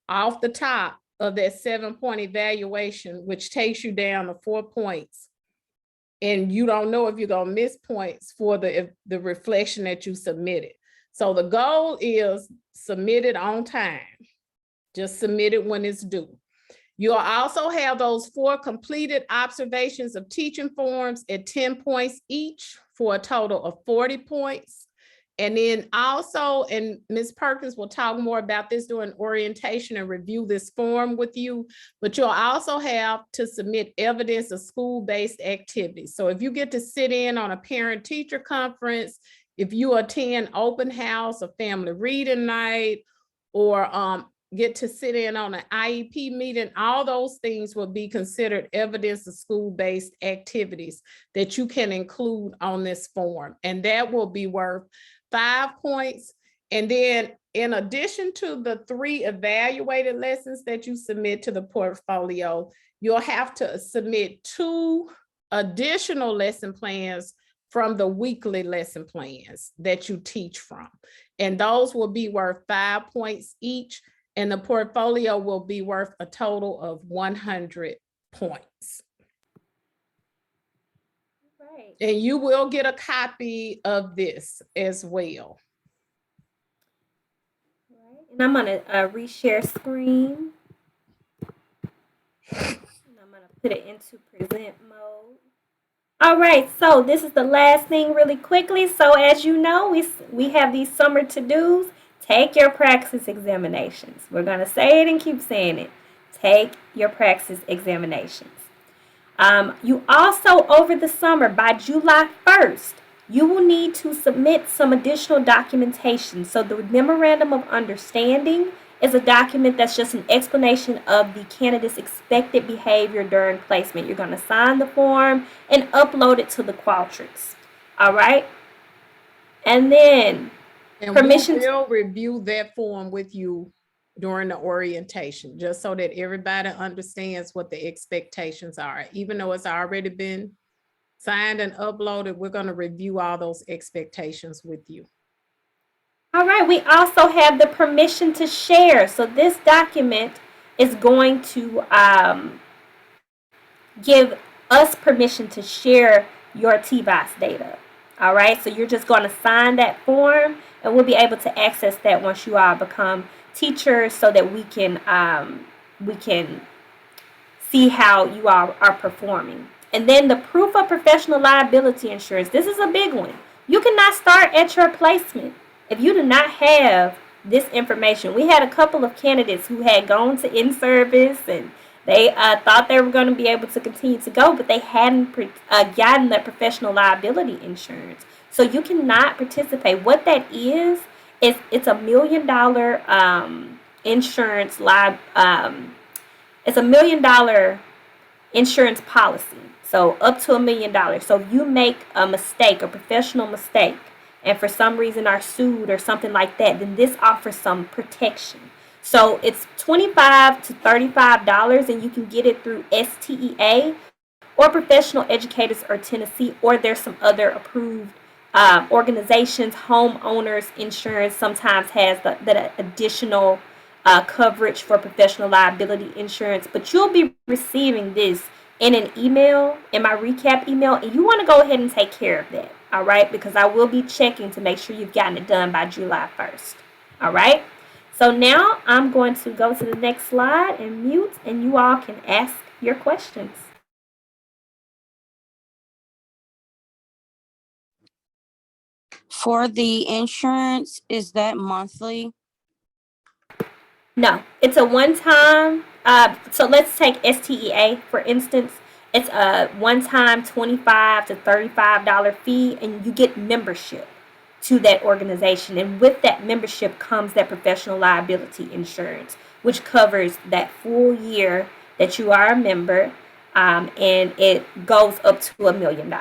off the top of that 7-point evaluation, which takes you down to 4 points. And you don't know if you're gonna miss points for the reflection that you submitted. So the goal is submit it on time. Just submit it when it's due. You'll also have those 4 completed observations of teaching forms at 10 points each for a total of 40 points. And then also, and Ms. Perkins will talk more about this during orientation and review this form with you, but you'll also have to submit evidence of school-based activities. So if you get to sit in on a parent-teacher conference, if you attend open house, a family reading night, or get to sit in on an IEP meeting, all those things will be considered evidence of school-based activities that you can include on this form. And that will be worth 5 points. And then in addition to the 3 evaluated lessons that you submit to the portfolio, you'll have to submit 2 additional lesson plans from the weekly lesson plans that you teach from. And those will be worth 5 points each. And the portfolio will be worth a total of 100 points. Right. And you will get a copy of this as well. Right. And I'm gonna reshare screen. And I'm gonna put it into present mode. All right, so this is the last thing really quickly. So as you know, we have these summer to-dos. Take your Praxis examinations. We're going to say it and keep saying it. Take your Praxis examinations. You also, over the summer, by July 1st, you will need to submit some additional documentation. So the Memorandum of Understanding is a document that's just an explanation of the candidate's expected behavior during placement. You're going to sign the form and upload it to the Qualtrics. All right? And then permission. We will review that form with you during the orientation, just so that everybody understands what the expectations are. Even though it's already been signed and uploaded, we're going to review all those expectations with you. All right, we also have the permission to share. So this document is going to give us permission to share your TVOS data. All right, so you're just going to sign that form, and we'll be able to access that once you all become teachers, so that we can see how you all are performing. And then the proof of professional liability insurance. This is a big one. You cannot start at your placement if you do not have this information. We had a couple of candidates who had gone to InService and they thought they were going to be able to continue to go, but they hadn't gotten the professional liability insurance. So you cannot participate. What that is it's $1 million insurance it's $1 million insurance policy. So up to $1 million. So if you make a mistake, a professional mistake, and for some reason are sued or something like that, then this offers some protection. So it's $25 to $35, and you can get it through STEA or Professional Educators or Tennessee, or there's some other approved organizations. Homeowners insurance sometimes has that additional coverage for professional liability insurance, but you'll be receiving this in an email, in my recap email, and you want to go ahead and take care of that, all right? Because I will be checking to make sure you've gotten it done by July 1st, all right? So now I'm going to go to the next slide and mute, and you all can ask your questions. For the insurance, is that monthly? No, it's a one-time. So let's take STEA for instance. It's a one-time $25 to $35 fee, and you get membership to that organization. And with that membership comes that professional liability insurance, which covers that full year that you are a member, and it goes up to $1 million.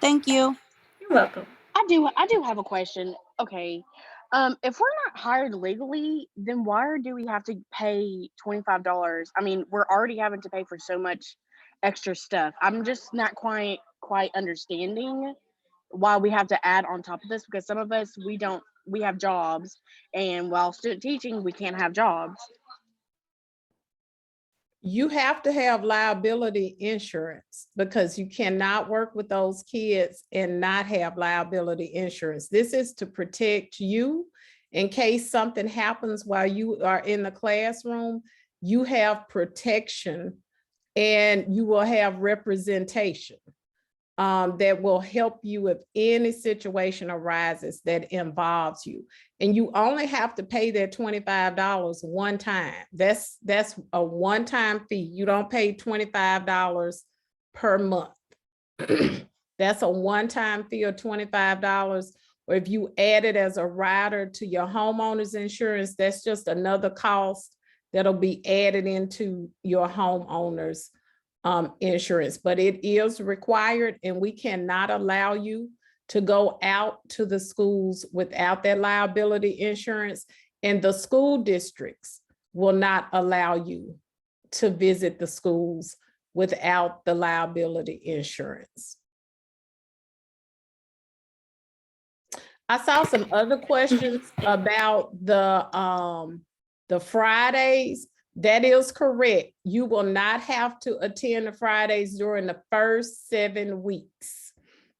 Thank you. You're welcome. I do have a question. Okay. If we're not hired legally, then why do we have to pay $25? I mean, we're already having to pay for so much extra stuff. I'm just not quite understanding why we have to add on top of this, because some of us we have jobs, and while student teaching, we can't have jobs. You have to have liability insurance because you cannot work with those kids and not have liability insurance. This is to protect you in case something happens while you are in the classroom. You have protection, and you will have representation that will help you if any situation arises that involves you. And you only have to pay that $25 one time. That's a one-time fee. You don't pay $25 per month. That's a one-time fee of $25. Or if you add it as a rider to your homeowner's insurance, that's just another cost that'll be added into your homeowner's insurance. But it is required, and we cannot allow you to go out to the schools without that liability insurance, and the school districts will not allow you to visit the schools without the liability insurance. I saw some other questions about the Fridays. That is correct. You will not have to attend the Fridays during the first 7 weeks,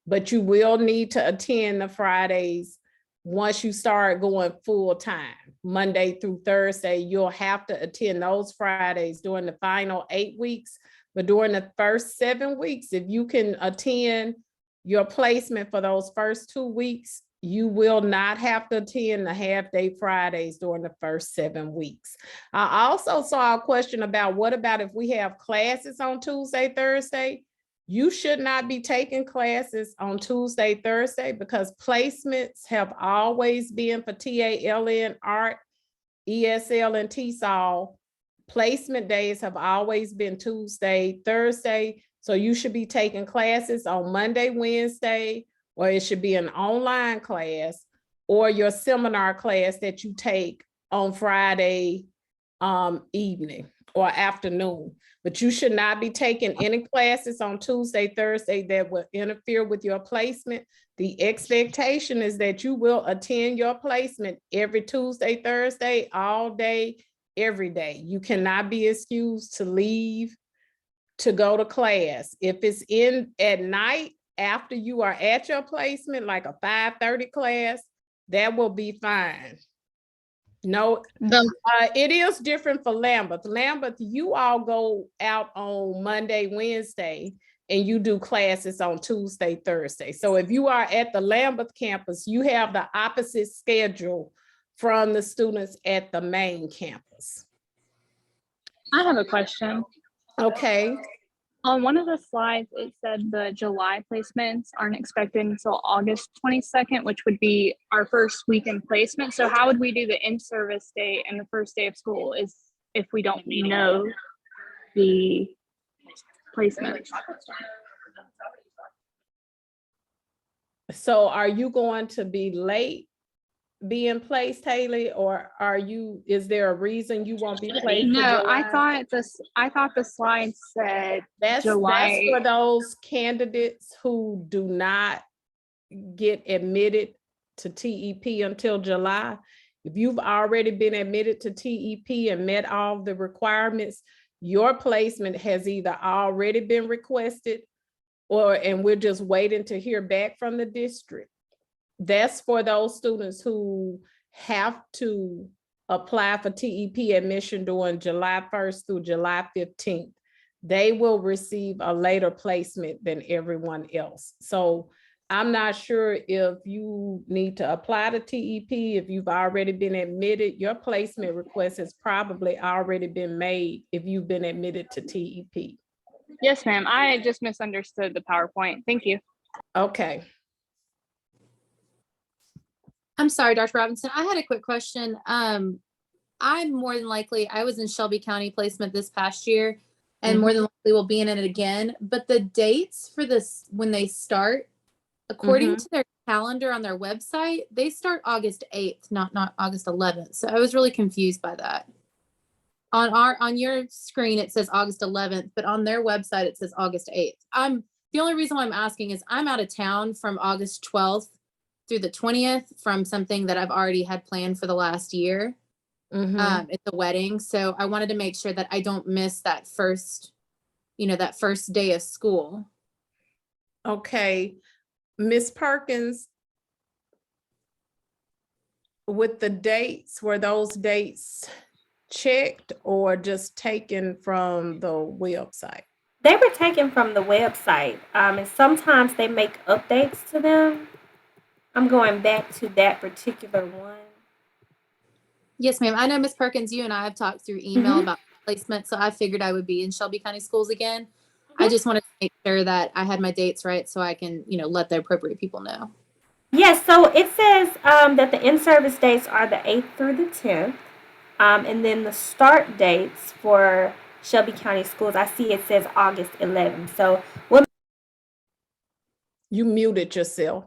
but you will need to attend the Fridays once you start going full time, Monday through Thursday. You'll have to attend those Fridays during the final 8 weeks, but during the first 7 weeks, if you can attend your placement for those first 2 weeks, you will not have to attend the half-day Fridays during the first 7 weeks. I also saw a question about what about if we have classes on Tuesday, Thursday? You should not be taking classes on Tuesday, Thursday, because placements have always been for TALN, Art, ESL, and TESOL. Placement days have always been Tuesday, Thursday. So you should be taking classes on Monday, Wednesday, or it should be an online class, or your seminar class that you take on Friday evening or afternoon. But you should not be taking any classes on Tuesday, Thursday that will interfere with your placement. The expectation is that you will attend your placement every Tuesday, Thursday, all day, every day. You cannot be excused to leave to go to class. If it's in at night, after you are at your placement, like a 5:30 class, that will be fine. No, it is different for Lambeth. Lambeth, you all go out on Monday, Wednesday, and you do classes on Tuesday, Thursday. So if you are at the Lambeth campus, you have the opposite schedule from the students at the main campus. I have a question. Okay. On one of the slides, it said the July placements aren't expected until August 22nd, which would be our first weekend placement. So how would we do the in-service day and the first day of school is if we don't know the placements? So are you going to be late being placed, Haley, or is there a reason you won't be placed for No, July? I thought the slide said That's July. for those candidates who do not get admitted to TEP until July. If you've already been admitted to TEP and met all the requirements, your placement has either already been requested and we're just waiting to hear back from the district. That's for those students who have to apply for TEP admission during July 1st through July 15th. They will receive a later placement than everyone else. So I'm not sure if you need to apply to TEP, if you've already been admitted. Your placement request has probably already been made if you've been admitted to TEP. Yes, ma'am. I just misunderstood the PowerPoint. Thank you. Okay. I'm sorry, Dr. Robinson. I had a quick question. I'm more than likely, I was in Shelby County placement this past year and more than likely will be in it again. But the dates for this, when they start, according to their calendar on their website, they start August 8th, not August 11th. So I was really confused by that. On your screen, it says August 11th, but on their website, it says August 8th. The only reason why I'm asking is I'm out of town from August 12th through the 20th from something that I've already had planned for the last year. It's a wedding. So I wanted to make sure that I don't miss that first day of school. Okay. Ms. Perkins, with the dates, were those dates checked or just taken from the website? They were taken from the website, and sometimes they make updates to them. I'm going back to that particular one. Yes, ma'am. I know, Ms. Perkins, you and I have talked through email about placement, so I figured I would be in Shelby County Schools again. I just wanted to make sure that I had my dates right so I can, let the appropriate people know. Yes, so it says that the in-service dates are the 8th through the 10th. And then the start dates for Shelby County Schools, I see it says August 11th. So You muted yourself.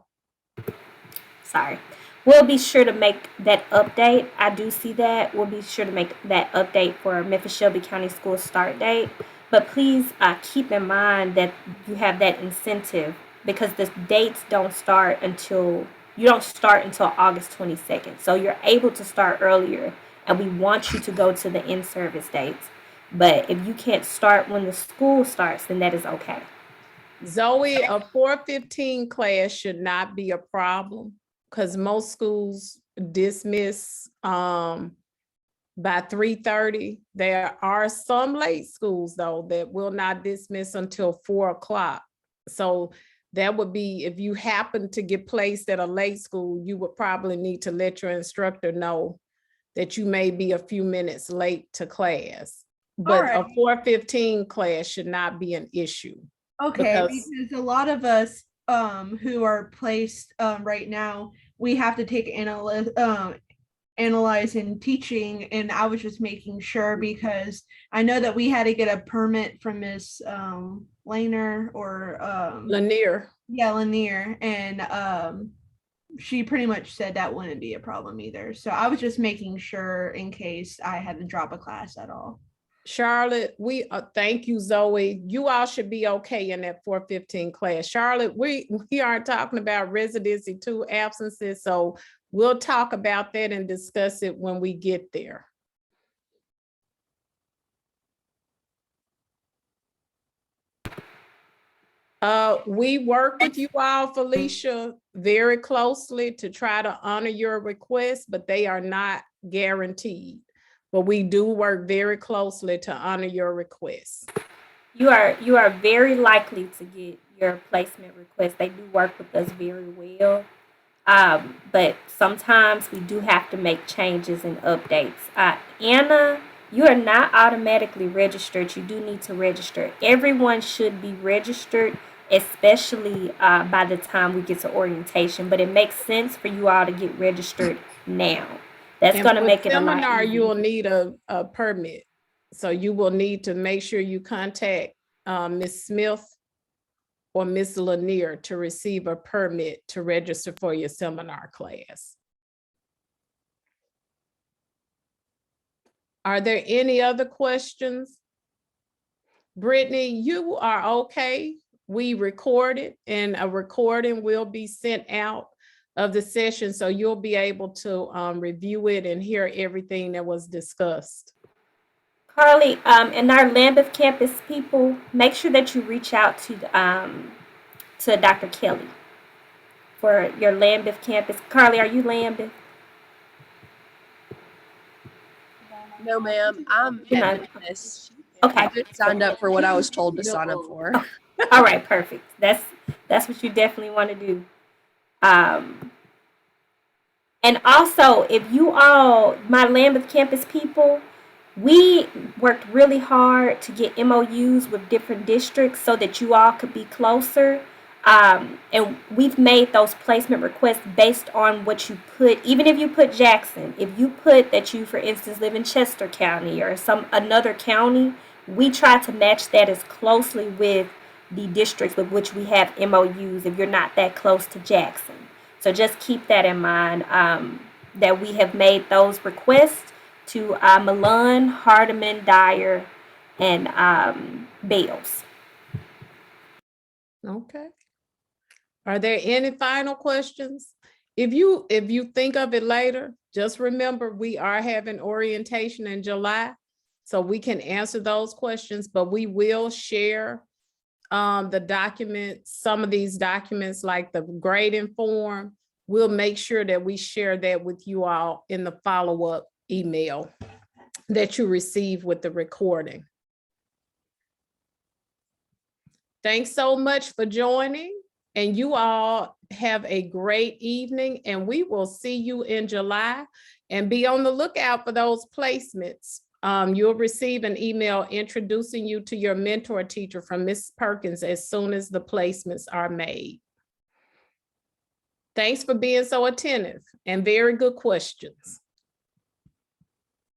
we'll be sure to make that update. I do see that. We'll be sure to make that update for Memphis Shelby County School start date. But please keep in mind that you have that incentive because the dates don't start until August 22nd. So you're able to start earlier, and we want you to go to the in-service dates. But if you can't start when the school starts, then that is okay. Zoe, a 4:15 class should not be a problem because most schools dismiss by 3:30. There are some late schools though that will not dismiss until 4 o'clock. So that would be, if you happen to get placed at a late school, you would probably need to let your instructor know that you may be a few minutes late to class. But a 4:15 class should not be an issue. Okay, because a lot of us who are placed right now, we have to take analyze and teaching, and I was just making sure because I know that we had to get a permit from Miss Lanier or Lanier. Yeah, Lanier, and she pretty much said that wouldn't be a problem either. So I was just making sure in case I had to drop a class at all. Charlotte, we thank you, Zoe. You all should be okay in that 4:15 class. Charlotte, we aren't talking about residency 2 absences, so we'll talk about that and discuss it when we get there. We work with you all, Felicia, very closely to try to honor your requests, but they are not guaranteed. But we do work very closely to honor your requests. You are very likely to get your placement request. They do work with us very well. But sometimes we do have to make changes and updates. Anna, you are not automatically registered. You do need to register. Everyone should be registered, especially by the time we get to orientation. But it makes sense for you all to get registered now. That's going to make it a lot easier. You will need a permit. So you will need to make sure you contact Ms. Smith or Ms. Lanier to receive a permit to register for your seminar class. Are there any other questions? Brittany, you are okay. We recorded, and a recording will be sent out of the session, so you'll be able to review it and hear everything that was discussed. Carly, and our Lambeth campus people, make sure that you reach out to Dr. Kelly for your Lambeth campus. Carly, are you Lambeth? No, ma'am. I'm You're at not. Memphis. Okay. I just signed up for what I was told to sign up for. All right, perfect. That's what you definitely want to do. And also, if you all, my Lambeth campus people, we worked really hard to get MOUs with different districts so that you all could be closer. And we've made those placement requests based on what you put. Even if you put Jackson, if you put that you, for instance, live in Chester County or another county, we try to match that as closely with the districts with which we have MOUs if you're not that close to Jackson. So just keep that in mind, that we have made those requests to Milan, Hardeman, Dyer, and Bales. Okay. Are there any final questions? If you think of it later, just remember we are having orientation in July, so we can answer those questions, but we will share the documents, some of these documents like the grading form. We'll make sure that we share that with you all in the follow-up email that you receive with the recording. Thanks so much for joining, and you all have a great evening, and we will see you in July, and be on the lookout for those placements. You'll receive an email introducing you to your mentor teacher from Ms. Perkins as soon as the placements are made. Thanks for being so attentive and very good questions.